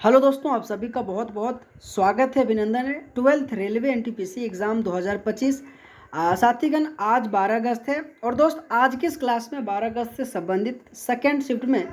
Hello दोस्तों, आप सभी का बहुत बहुत स्वागत है, अभिनंदन है। 12th railway NTPC exam 2025। साथीगण, आज 12 अगस्त है और दोस्त आज की इस क्लास में 12 अगस्त से संबंधित सेकेंड शिफ्ट में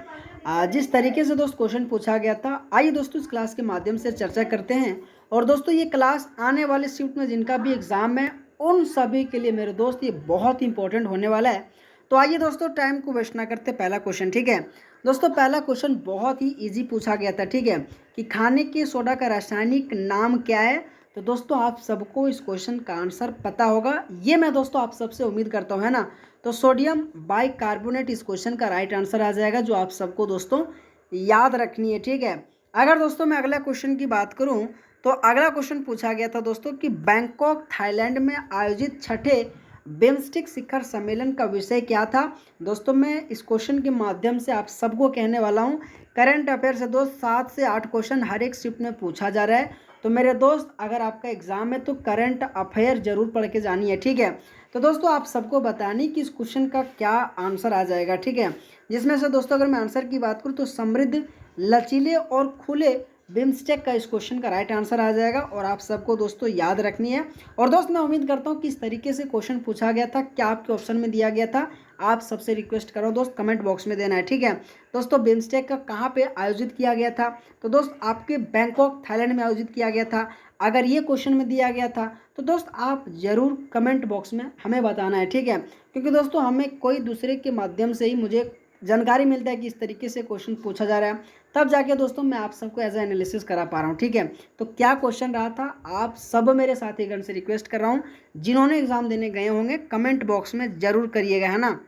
जिस तरीके से दोस्त क्वेश्चन पूछा गया था, आइए दोस्तों इस क्लास के माध्यम से चर्चा करते हैं। और दोस्तों ये क्लास आने वाले शिफ्ट में जिनका भी एग्ज़ाम है उन सभी के लिए मेरे दोस्त ये बहुत इंपॉर्टेंट होने वाला है। तो आइए दोस्तों टाइम को वेस्ट ना करते, पहला क्वेश्चन। ठीक है दोस्तों, पहला क्वेश्चन बहुत ही इजी पूछा गया था। ठीक है कि खाने के सोडा का रासायनिक नाम क्या है। तो दोस्तों आप सबको इस क्वेश्चन का आंसर पता होगा, ये मैं दोस्तों आप सबसे उम्मीद करता हूँ, है ना। तो सोडियम बाइकार्बोनेट इस क्वेश्चन का राइट आंसर आ जाएगा, जो आप सबको दोस्तों याद रखनी है। ठीक है, अगर दोस्तों मैं अगला क्वेश्चन की बात करूँ तो अगला क्वेश्चन पूछा गया था दोस्तों कि बैंकॉक थाईलैंड में आयोजित छठे बिम्स्टिक शिखर सम्मेलन का विषय क्या था। दोस्तों मैं इस क्वेश्चन के माध्यम से आप सबको कहने वाला हूँ, करंट अफेयर से दोस्त 7 से 8 क्वेश्चन हर एक शिफ्ट में पूछा जा रहा है। तो मेरे दोस्त अगर आपका एग्जाम है तो करंट अफेयर जरूर पढ़ के जानी है। ठीक है, तो दोस्तों आप सबको बतानी कि इस क्वेश्चन का क्या आंसर आ जाएगा। ठीक है, जिसमें से दोस्तों अगर मैं आंसर की बात करूँ तो समृद्ध, लचीले और खुले बिम्स्टेक का इस क्वेश्चन का राइट आंसर आ जाएगा और आप सबको दोस्तों याद रखनी है। और दोस्त मैं उम्मीद करता हूँ कि इस तरीके से क्वेश्चन पूछा गया था, क्या आपके ऑप्शन में दिया गया था, आप सबसे रिक्वेस्ट करो दोस्त कमेंट बॉक्स में देना है। ठीक है दोस्तों, बिम्स्टेक का कहाँ पे आयोजित किया गया था, तो दोस्त आपके बैंकॉक थाईलैंड में आयोजित किया गया था। अगर ये क्वेश्चन में दिया गया था तो दोस्त आप ज़रूर कमेंट बॉक्स में हमें बताना है। ठीक है, क्योंकि दोस्तों हमें कोई दूसरे के माध्यम से ही मुझे जानकारी मिलता है कि इस तरीके से क्वेश्चन पूछा जा रहा है, तब जाके दोस्तों मैं आप सबको एज ए एनालिसिस करा पा रहा हूँ। ठीक है, तो क्या क्वेश्चन रहा था, आप सब मेरे साथीगण से रिक्वेस्ट कर रहा हूँ, जिन्होंने एग्जाम देने गए होंगे कमेंट बॉक्स में जरूर करिएगा, है ना।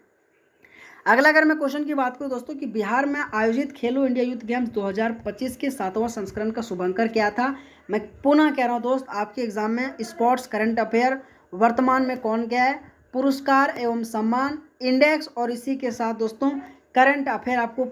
अगला अगर मैं क्वेश्चन की बात करूं दोस्तों कि बिहार में आयोजित खेलो इंडिया यूथ गेम्स 2025 के 7वां संस्करण का शुभंकर क्या था। मैं पुनः कह रहा हूं दोस्त, आपके एग्जाम में स्पोर्ट्स, करंट अफेयर, वर्तमान में कौन गया है, पुरस्कार एवं सम्मान, इंडेक्स और इसी के साथ दोस्तों करंट अफेयर, आपको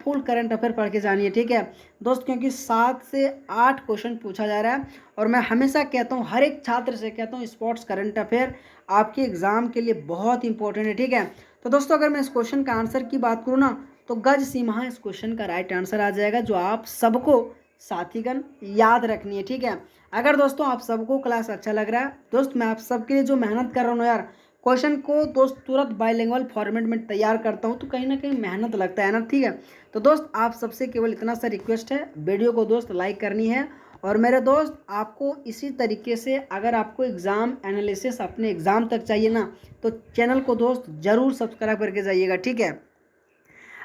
फुल करंट अफेयर पढ़ के जानी है। ठीक है दोस्त, क्योंकि 7 से 8 क्वेश्चन पूछा जा रहा है और मैं हमेशा कहता हूँ, हर एक छात्र से कहता हूँ, स्पोर्ट्स करंट अफेयर आपके एग्जाम के लिए बहुत इंपॉर्टेंट है। ठीक है, तो दोस्तों अगर मैं इस क्वेश्चन का आंसर की बात करूँ ना तो गज सिम्हा इस क्वेश्चन का राइट आंसर आ जाएगा, जो आप सबको साथीगण याद रखनी है। ठीक है, अगर दोस्तों आप सबको क्लास अच्छा लग रहा है दोस्त, मैं आप सबके लिए जो मेहनत कर रहा हूँ यार, क्वेश्चन को दोस्त तुरंत बाइलिंगुअल फॉर्मेट में तैयार करता हूँ, तो कहीं ना कहीं मेहनत लगता है ना। ठीक है, तो दोस्त आप सबसे केवल इतना सा रिक्वेस्ट है, वीडियो को दोस्त लाइक करनी है। और मेरे दोस्त आपको इसी तरीके से अगर आपको एग्ज़ाम एनालिसिस अपने एग्ज़ाम तक चाहिए ना, तो चैनल को दोस्त ज़रूर सब्सक्राइब करके जाइएगा। ठीक है,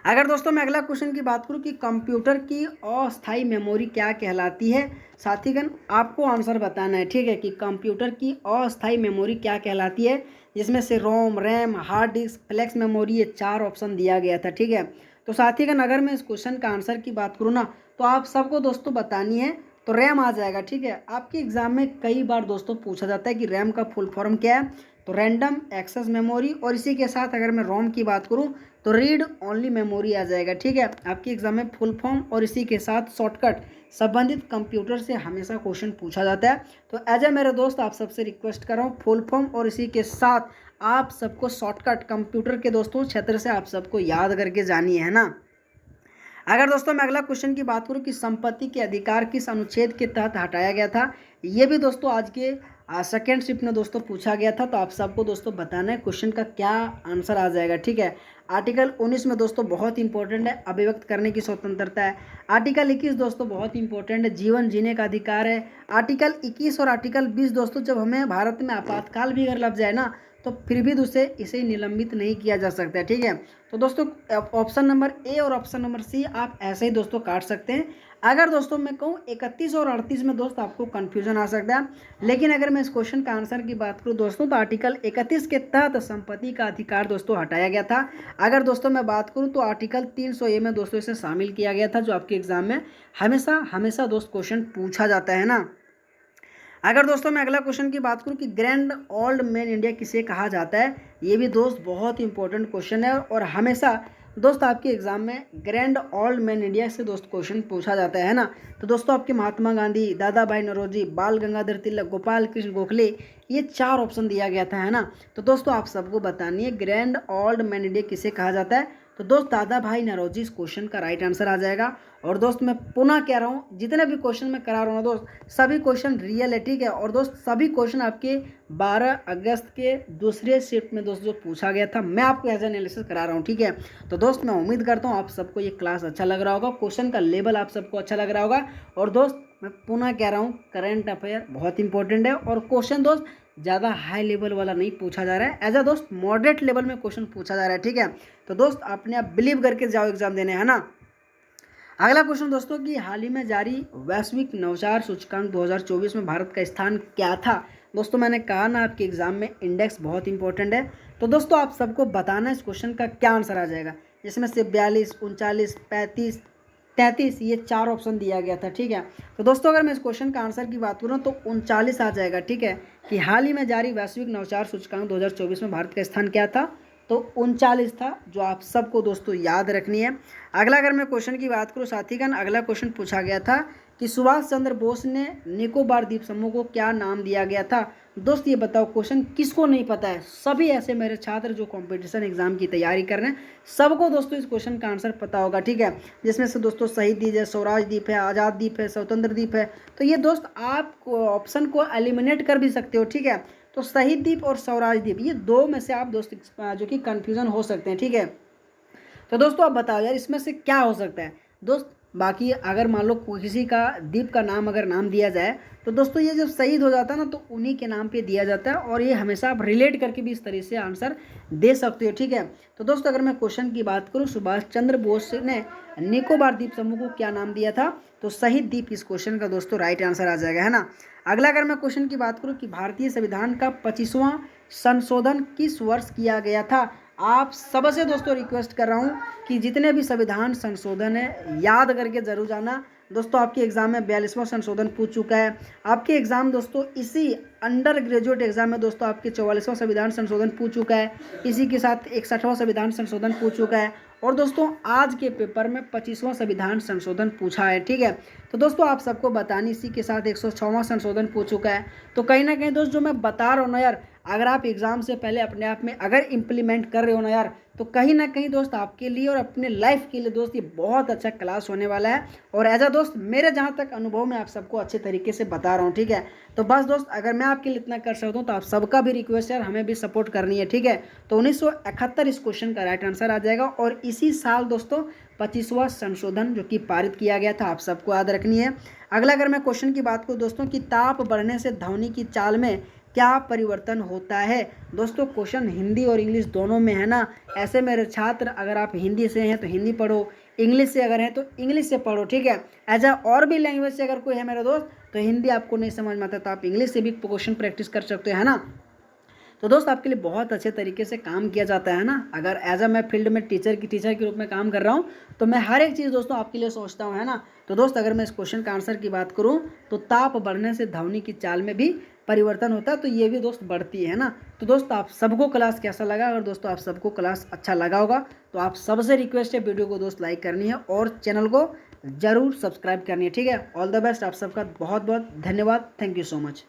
अगर दोस्तों मैं अगला क्वेश्चन की बात करूं कि कंप्यूटर की अस्थायी मेमोरी क्या कहलाती है, साथीगण आपको आंसर बताना है। ठीक है, कि कंप्यूटर की अस्थायी मेमोरी क्या कहलाती है, जिसमें से ROM, RAM, hard disk, flex memory, ये 4 ऑप्शन दिया गया था। ठीक है, तो साथीगण अगर मैं इस क्वेश्चन का आंसर की बात करूँ ना तो आप सबको दोस्तों बतानी है, तो रैम आ जाएगा। ठीक है, आपके एग्जाम में कई बार दोस्तों पूछा जाता है कि रैम का फुल फॉर्म क्या है, तो रैंडम एक्सेस मेमोरी, और इसी के साथ अगर मैं रोम की बात करूं तो रीड ओनली मेमोरी आ जाएगा। ठीक है, आपके एग्जाम में फुल फॉर्म और इसी के साथ शॉर्टकट संबंधित कंप्यूटर से हमेशा क्वेश्चन पूछा जाता है। तो एज ए मेरे दोस्त आप सबसे रिक्वेस्ट कर रहा हूँ, फुल फॉर्म और इसी के साथ आप सबको शॉर्टकट कंप्यूटर के दोस्तों क्षेत्र से आप सबको याद करके जानिए, है ना। अगर दोस्तों मैं अगला क्वेश्चन की बात करूं कि संपत्ति के अधिकार किस अनुच्छेद के तहत हटाया गया था, ये भी दोस्तों आज के सेकेंड शिफ्ट में दोस्तों पूछा गया था, तो आप सबको दोस्तों बताना है क्वेश्चन का क्या आंसर आ जाएगा। ठीक है, आर्टिकल 19 में दोस्तों बहुत इंपॉर्टेंट है, अभिव्यक्त करने की स्वतंत्रता है। आर्टिकल 21 दोस्तों बहुत इंपॉर्टेंट है, जीवन जीने का अधिकार है। आर्टिकल 21 और आर्टिकल 20 दोस्तों, जब हमें भारत में आपातकाल भी अगर लग जाए ना तो फिर भी दूसरे इसे निलंबित नहीं किया जा सकता है। ठीक है, तो दोस्तों ऑप्शन नंबर ए और ऑप्शन नंबर सी आप ऐसे ही दोस्तों काट सकते हैं। अगर दोस्तों मैं कहूँ 31 और 38 में दोस्त आपको कंफ्यूजन आ सकता है, लेकिन अगर मैं इस क्वेश्चन का आंसर की बात करूँ दोस्तों तो आर्टिकल 31 के तहत संपत्ति का अधिकार दोस्तों हटाया गया था। अगर दोस्तों मैं बात करूँ तो आर्टिकल 300 ए में दोस्तों इसे शामिल किया गया था, जो आपके एग्जाम में हमेशा हमेशा दोस्त क्वेश्चन पूछा जाता है ना। अगर दोस्तों मैं अगला क्वेश्चन की बात करूं कि ग्रैंड ओल्ड मैन इंडिया किसे कहा जाता है, ये भी दोस्त बहुत इंपॉर्टेंट क्वेश्चन है और हमेशा दोस्त आपके एग्जाम में ग्रैंड ओल्ड मैन इंडिया से दोस्त क्वेश्चन पूछा जाता है ना। तो दोस्तों आपके महात्मा गांधी, दादा भाई नौरोजी, बाल गंगाधर तिलक, गोपाल कृष्ण गोखले, ये 4 ऑप्शन दिया गया था, है ना। तो दोस्तों आप सबको बतानी है ग्रैंड ओल्ड मैन इंडिया किसे कहा जाता है, तो दोस्त दादा भाई नौरोजी इस क्वेश्चन का राइट आंसर आ जाएगा। और दोस्त मैं पुनः कह रहा हूँ, जितने भी क्वेश्चन मैं करा रहा हूँ ना दोस्त, सभी क्वेश्चन रियल है, ठीक है। और दोस्त सभी क्वेश्चन आपके 12 अगस्त के दूसरे शिफ्ट में दोस्त जो पूछा गया था, मैं आपको एज एनालिसिस करा रहा हूँ, ठीक है। तो दोस्त मैं उम्मीद करता हूँ आप सबको ये क्लास अच्छा लग रहा होगा, क्वेश्चन का लेवल आप सबको अच्छा लग रहा होगा। और दोस्त मैं पुनः कह रहा हूँ, करंट अफेयर बहुत इंपॉर्टेंट है और क्वेश्चन दोस्त ज़्यादा हाई लेवल वाला नहीं पूछा जा रहा है, एज अ दोस्त मॉडरेट लेवल में क्वेश्चन पूछा जा रहा है, ठीक है। तो दोस्त अपने आप बिलीव करके जाओ एग्जाम देने, है ना। अगला क्वेश्चन दोस्तों कि हाल ही में जारी वैश्विक नवाचार सूचकांक 2024 में भारत का स्थान क्या था। दोस्तों मैंने कहा ना आपके एग्जाम में इंडेक्स बहुत इंपॉर्टेंट है। तो दोस्तों आप सबको बताना इस क्वेश्चन का क्या आंसर आ जाएगा, जिसमें से 42, 39, 35, 33 ये 4 ऑप्शन दिया गया था, ठीक है। तो दोस्तों अगर मैं इस क्वेश्चन का आंसर की बात करूँ तो 39 आ जाएगा, ठीक है। कि हाल ही में जारी वैश्विक नवाचार सूचकांक 2024 में भारत का स्थान क्या था, तो 39 था, जो आप सबको दोस्तों याद रखनी है। अगला अगर मैं क्वेश्चन की बात करूँ साथीगण, अगला क्वेश्चन पूछा गया था कि सुभाष चंद्र बोस ने निकोबार द्वीप समूह को क्या नाम दिया गया था। दोस्त ये बताओ, क्वेश्चन किसको नहीं पता है, सभी ऐसे मेरे छात्र जो कंपटीशन एग्जाम की तैयारी कर रहे हैं, सबको दोस्तों इस क्वेश्चन का आंसर पता होगा, ठीक है। जिसमें से दोस्तों शहीद द्वीप है, स्वराज द्वीप है, आज़ाद द्वीप है, स्वतंत्र द्वीप है। तो ये दोस्त आप ऑप्शन को एलिमिनेट कर भी सकते हो, ठीक है। तो शहीद द्वीप और स्वराज द्वीप, ये दो में से आप दोस्त जो कि कंफ्यूजन हो सकते हैं, ठीक है। तो दोस्तों आप बताओ यार इसमें से क्या हो सकता है दोस्त। बाकी अगर मान लो किसी का द्वीप का नाम अगर नाम दिया जाए तो दोस्तों ये जब शहीद हो जाता है ना तो उन्हीं के नाम पे दिया जाता है, और ये हमेशा आप रिलेट करके भी इस तरीके से आंसर दे सकते हो, ठीक है। तो दोस्तों अगर मैं क्वेश्चन की बात करूँ, सुभाष चंद्र बोस ने निकोबार द्वीप समूह को क्या नाम दिया था, तो शहीद द्वीप इस क्वेश्चन का दोस्तों राइट आंसर आ जाएगा, है ना। अगला अगर मैं क्वेश्चन की बात करूँ कि भारतीय संविधान का 25वां संशोधन किस वर्ष किया गया था। आप सबसे दोस्तों रिक्वेस्ट कर रहा हूँ कि जितने भी संविधान संशोधन है याद करके जरूर जाना। दोस्तों आपके एग्जाम में 42वां संशोधन पूछ चुका है, आपके एग्जाम दोस्तों इसी अंडर ग्रेजुएट एग्जाम में दोस्तों आपके 44वां संविधान संशोधन पूछ चुका है, इसी के साथ 61वां संविधान संशोधन पूछ चुका है, और दोस्तों आज के पेपर में 25वां संविधान संशोधन पूछा है, ठीक है। तो दोस्तों आप सबको बतानी, इसी के साथ 106वां संशोधन पूछ चुका है। तो कहीं ना कहीं दोस्त जो मैं बता रहा हूँ ना यार, अगर आप एग्ज़ाम से पहले अपने आप में अगर इम्प्लीमेंट कर रहे हो ना यार, तो कहीं ना कहीं दोस्त आपके लिए और अपने लाइफ के लिए दोस्त ये बहुत अच्छा क्लास होने वाला है। और एज अ दोस्त मेरे जहाँ तक अनुभव में आप सबको अच्छे तरीके से बता रहा हूँ, ठीक है। तो बस दोस्त अगर मैं आपके लिए इतना कर सकता हूँ तो आप सबका भी रिक्वेस्ट है, हमें भी सपोर्ट करनी है, ठीक है। तो 1971 इस क्वेश्चन का राइट आंसर आ जाएगा। और इसी साल दोस्तों 25वां संशोधन जो कि पारित किया गया था, आप सबको याद रखनी है। अगला अगर मैं क्वेश्चन की बात करूँ दोस्तों कि ताप बढ़ने से ध्वनि की चाल में क्या परिवर्तन होता है। दोस्तों क्वेश्चन हिंदी और इंग्लिश दोनों में है ना। ऐसे मेरे छात्र अगर आप हिंदी से हैं तो हिंदी पढ़ो, इंग्लिश से अगर हैं तो इंग्लिश से पढ़ो, ठीक है। एज अ और भी लैंग्वेज से अगर कोई है मेरा दोस्त तो हिंदी आपको नहीं समझ में आता तो आप इंग्लिश से भी क्वेश्चन प्रैक्टिस कर सकते हो, है ना। तो दोस्त आपके लिए बहुत अच्छे तरीके से काम किया जाता है ना। अगर एज अ मैं फील्ड में टीचर के रूप में काम कर रहा हूँ तो मैं हर एक चीज़ दोस्तों आपके लिए सोचता हूँ, है ना। तो दोस्त अगर मैं इस क्वेश्चन का आंसर की बात करूँ तो ताप बढ़ने से ध्वनि की चाल में भी परिवर्तन होता है, तो ये भी दोस्त बढ़ती है ना। तो दोस्त आप सबको क्लास कैसा लगा, अगर दोस्तों आप सबको क्लास अच्छा लगा होगा तो आप सबसे रिक्वेस्ट है वीडियो को दोस्त लाइक करनी है और चैनल को जरूर सब्सक्राइब करनी है, ठीक है। ऑल द बेस्ट, आप सबका बहुत बहुत धन्यवाद, थैंक यू सो मच।